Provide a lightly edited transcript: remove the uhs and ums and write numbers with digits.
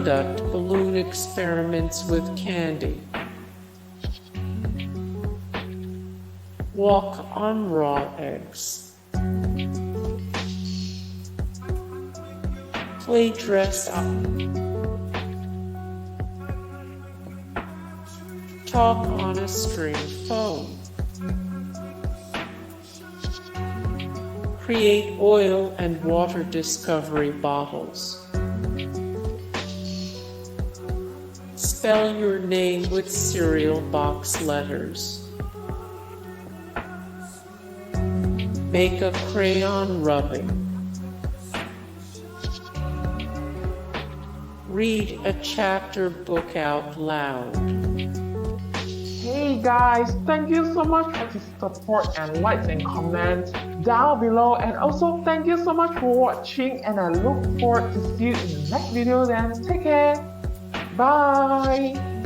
Conduct balloon experiments with candy. Walk on raw eggs. Play dress up. Talk on a string phone. Create oil and water discovery bottles. Spell your name with cereal box letters. Make a crayon rubbing. Read a chapter book out loud. Hey guys, thank you so much for the support and likes and comments down below, and also thank you so much for watching, and I look forward to see you in the next video. Then take care. Bye.